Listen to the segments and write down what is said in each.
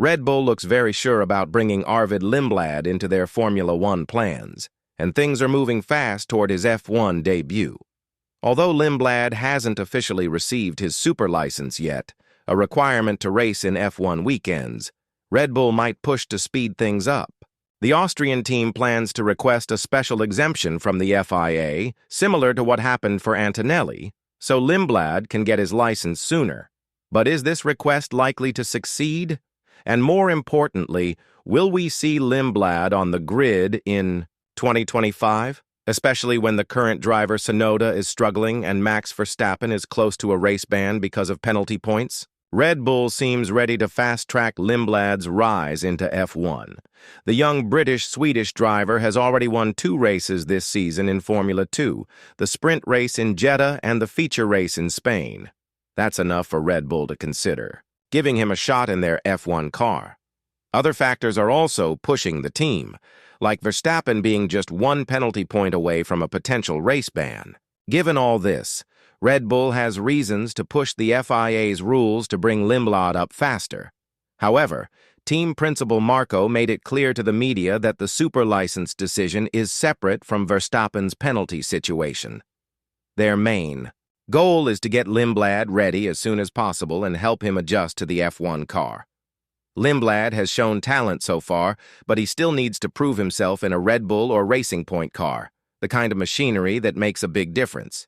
Red Bull looks very sure about bringing Lindblad into their Formula One plans, and things are moving fast toward his F1 debut. Although Lindblad hasn't officially received his super license yet, a requirement to race in F1 weekends, Red Bull might push to speed things up. The Austrian team plans to request a special exemption from the FIA, similar to what happened for Antonelli, so Lindblad can get his license sooner. But is this request likely to succeed? And more importantly, will we see Lindblad on the grid in 2025? Especially when the current driver Tsunoda is struggling and Max Verstappen is close to a race ban because of penalty points? Red Bull seems ready to fast-track Lindblad's rise into F1. The young British-Swedish driver has already won 2 races this season in Formula 2, the sprint race in Jeddah and the feature race in Spain. That's enough for Red Bull to consider, giving him a shot in their F1 car. Other factors are also pushing the team, like Verstappen being just 1 penalty point away from a potential race ban. Given all this, Red Bull has reasons to push the FIA's rules to bring Lindblad up faster. However, team principal Marco made it clear to the media that the super license decision is separate from Verstappen's penalty situation. Their main goal is to get Lindblad ready as soon as possible and help him adjust to the F1 car. Lindblad has shown talent so far, but he still needs to prove himself in a Red Bull or Racing Point car, the kind of machinery that makes a big difference.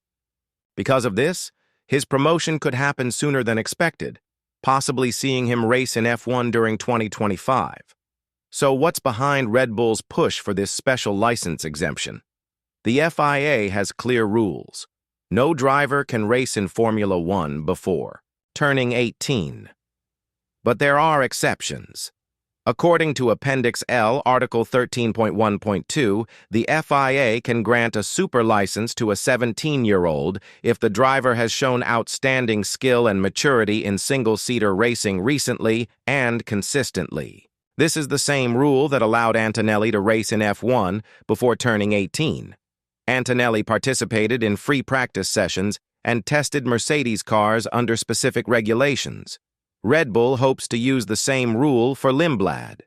Because of this, his promotion could happen sooner than expected, possibly seeing him race in F1 during 2025. So what's behind Red Bull's push for this special license exemption? The FIA has clear rules. No driver can race in Formula One before turning 18. But there are exceptions. According to Appendix L, Article 13.1.2, the FIA can grant a super license to a 17-year-old if the driver has shown outstanding skill and maturity in single-seater racing recently and consistently. This is the same rule that allowed Antonelli to race in F1 before turning 18. Antonelli participated in free practice sessions and tested Mercedes cars under specific regulations. Red Bull hopes to use the same rule for Lindblad.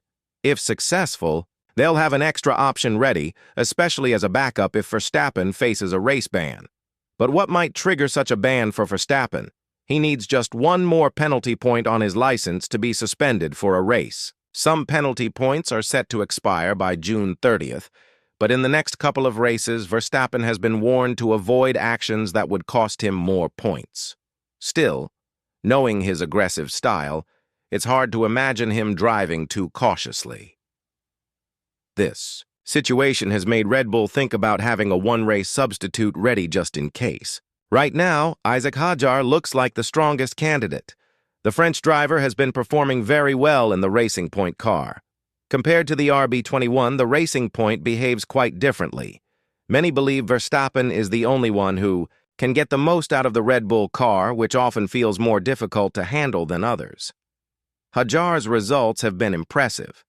If successful, they'll have an extra option ready, especially as a backup if Verstappen faces a race ban. But what might trigger such a ban for Verstappen? He needs just 1 more penalty point on his license to be suspended for a race. Some penalty points are set to expire by June 30th, but in the next couple of races, Verstappen has been warned to avoid actions that would cost him more points. Still, knowing his aggressive style, it's hard to imagine him driving too cautiously. This situation has made Red Bull think about having a 1-race substitute ready just in case. Right now, Hadjar looks like the strongest candidate. The French driver has been performing very well in the Racing Point car. Compared to the RB21, the Racing Point behaves quite differently. Many believe Verstappen is the only one who can get the most out of the Red Bull car, which often feels more difficult to handle than others. Hadjar's results have been impressive.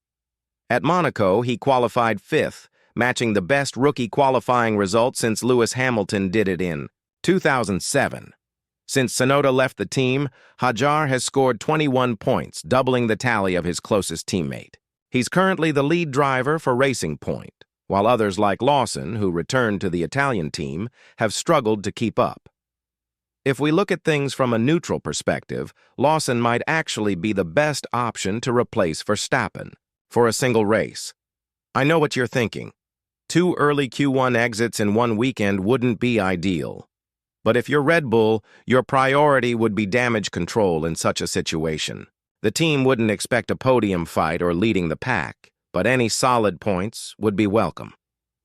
At Monaco, he qualified 5th, matching the best rookie qualifying result since Lewis Hamilton did it in 2007. Since Tsunoda left the team, Hadjar has scored 21 points, doubling the tally of his closest teammate. He's currently the lead driver for Racing Point, while others like Lawson, who returned to the Italian team, have struggled to keep up. If we look at things from a neutral perspective, Lawson might actually be the best option to replace Verstappen for a single race. I know what you're thinking. 2 early Q1 exits in 1 weekend wouldn't be ideal. But if you're Red Bull, your priority would be damage control in such a situation. The team wouldn't expect a podium fight or leading the pack, but any solid points would be welcome.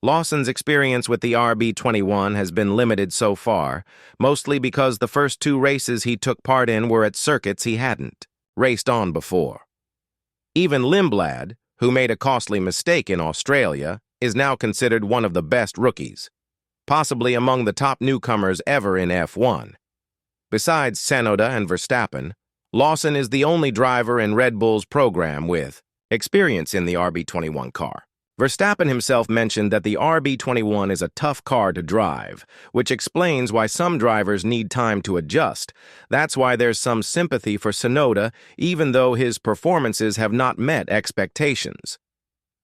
Lawson's experience with the RB21 has been limited so far, mostly because the first 2 races he took part in were at circuits he hadn't raced on before. Even Lindblad, who made a costly mistake in Australia, is now considered one of the best rookies, possibly among the top newcomers ever in F1. Besides Tsunoda and Verstappen, Lawson is the only driver in Red Bull's program with experience in the RB21 car. Verstappen himself mentioned that the RB21 is a tough car to drive, which explains why some drivers need time to adjust. That's why there's some sympathy for Tsunoda, even though his performances have not met expectations.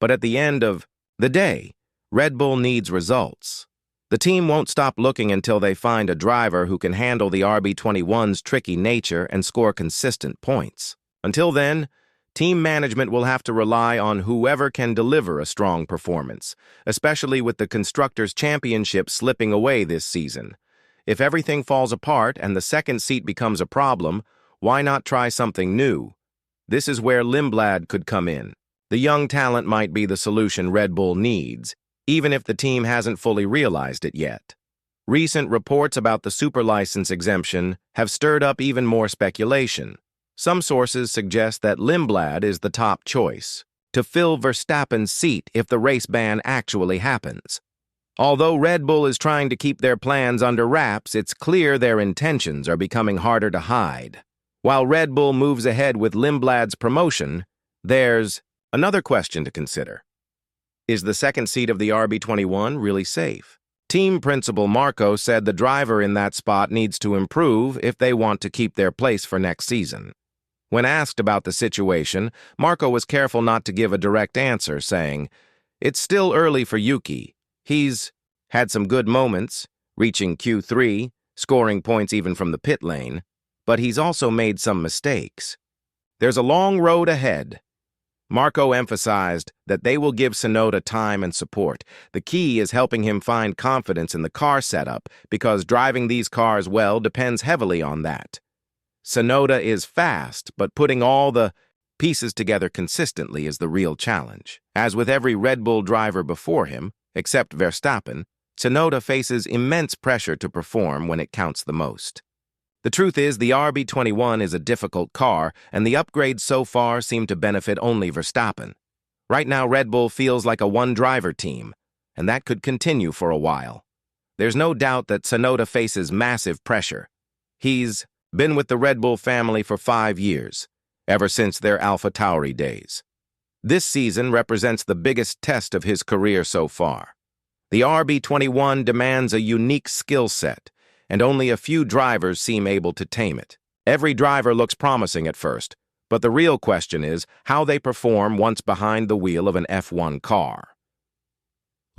But at the end of the day, Red Bull needs results. The team won't stop looking until they find a driver who can handle the RB21's tricky nature and score consistent points. Until then, team management will have to rely on whoever can deliver a strong performance, especially with the Constructors' Championship slipping away this season. If everything falls apart and the second seat becomes a problem, why not try something new? This is where Lindblad could come in. The young talent might be the solution Red Bull needs, even if the team hasn't fully realized it yet. Recent reports about the super license exemption have stirred up even more speculation. Some sources suggest that Lindblad is the top choice to fill Verstappen's seat if the race ban actually happens. Although Red Bull is trying to keep their plans under wraps, it's clear their intentions are becoming harder to hide. While Red Bull moves ahead with Lindblad's promotion, there's another question to consider. Is the second seat of the RB21 really safe? Team principal Marco said the driver in that spot needs to improve if they want to keep their place for next season. When asked about the situation, Marco was careful not to give a direct answer, saying, "It's still early for Yuki. He's had some good moments, reaching Q3, scoring points even from the pit lane, but he's also made some mistakes. There's a long road ahead." Marco emphasized that they will give Tsunoda time and support. The key is helping him find confidence in the car setup, because driving these cars well depends heavily on that. Tsunoda is fast, but putting all the pieces together consistently is the real challenge. As with every Red Bull driver before him, except Verstappen, Tsunoda faces immense pressure to perform when it counts the most. The truth is, the RB21 is a difficult car, and the upgrades so far seem to benefit only Verstappen. Right now, Red Bull feels like a one-driver team, and that could continue for a while. There's no doubt that Tsunoda faces massive pressure. He's been with the Red Bull family for 5 years, ever since their AlphaTauri days. This season represents the biggest test of his career so far. The RB21 demands a unique skill set, and only a few drivers seem able to tame it. Every driver looks promising at first, but the real question is how they perform once behind the wheel of an F1 car.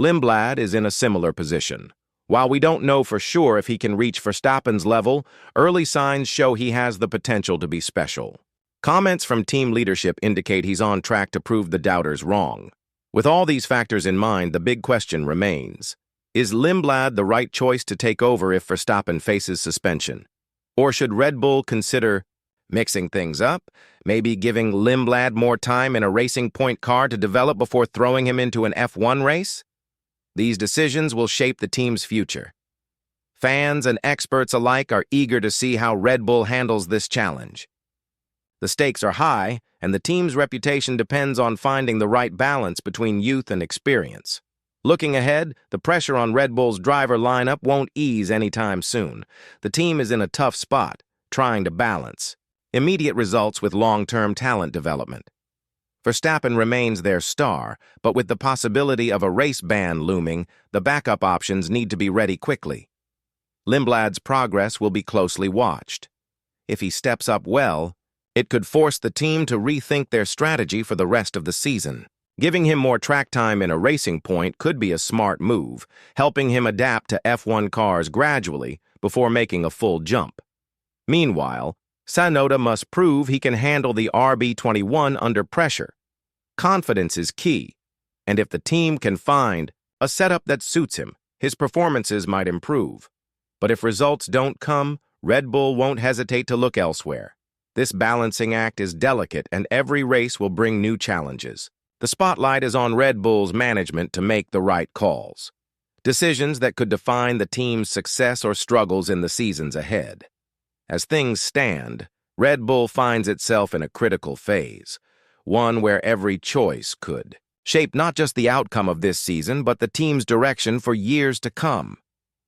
Lindblad is in a similar position. While we don't know for sure if he can reach Verstappen's level, early signs show he has the potential to be special. Comments from team leadership indicate he's on track to prove the doubters wrong. With all these factors in mind, the big question remains: is Lindblad the right choice to take over if Verstappen faces suspension? Or should Red Bull consider mixing things up, maybe giving Lindblad more time in a racing point car to develop before throwing him into an F1 race? These decisions will shape the team's future. Fans and experts alike are eager to see how Red Bull handles this challenge. The stakes are high, and the team's reputation depends on finding the right balance between youth and experience. Looking ahead, the pressure on Red Bull's driver lineup won't ease anytime soon. The team is in a tough spot, trying to balance immediate results with long-term talent development. Verstappen remains their star, but with the possibility of a race ban looming, the backup options need to be ready quickly. Lindblad's progress will be closely watched. If he steps up well, it could force the team to rethink their strategy for the rest of the season. Giving him more track time in a racing point could be a smart move, helping him adapt to F1 cars gradually before making a full jump. Meanwhile, Tsunoda must prove he can handle the RB21 under pressure. Confidence is key, and if the team can find a setup that suits him, his performances might improve. But if results don't come, Red Bull won't hesitate to look elsewhere. This balancing act is delicate, and every race will bring new challenges. The spotlight is on Red Bull's management to make the right calls, decisions that could define the team's success or struggles in the seasons ahead. As things stand, Red Bull finds itself in a critical phase, one where every choice could shape not just the outcome of this season, but the team's direction for years to come.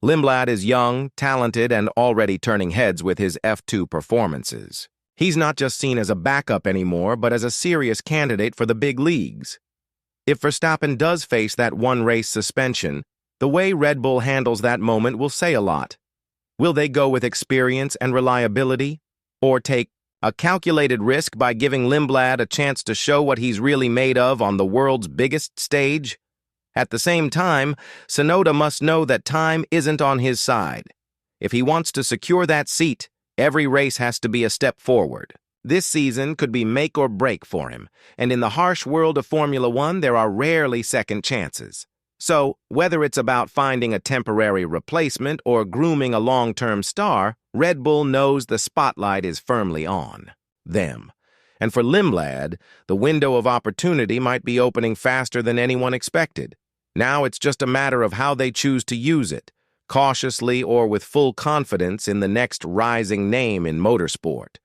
Lindblad is young, talented, and already turning heads with his F2 performances. He's not just seen as a backup anymore, but as a serious candidate for the big leagues. If Verstappen does face that one-race suspension, the way Red Bull handles that moment will say a lot. Will they go with experience and reliability, or take a calculated risk by giving Lindblad a chance to show what he's really made of on the world's biggest stage? At the same time, Tsunoda must know that time isn't on his side. If he wants to secure that seat, every race has to be a step forward. This season could be make or break for him, and in the harsh world of Formula One, there are rarely second chances. So, whether it's about finding a temporary replacement or grooming a long-term star, Red Bull knows the spotlight is firmly on them. And for Lindblad, the window of opportunity might be opening faster than anyone expected. Now it's just a matter of how they choose to use it, cautiously or with full confidence in the next rising name in motorsport.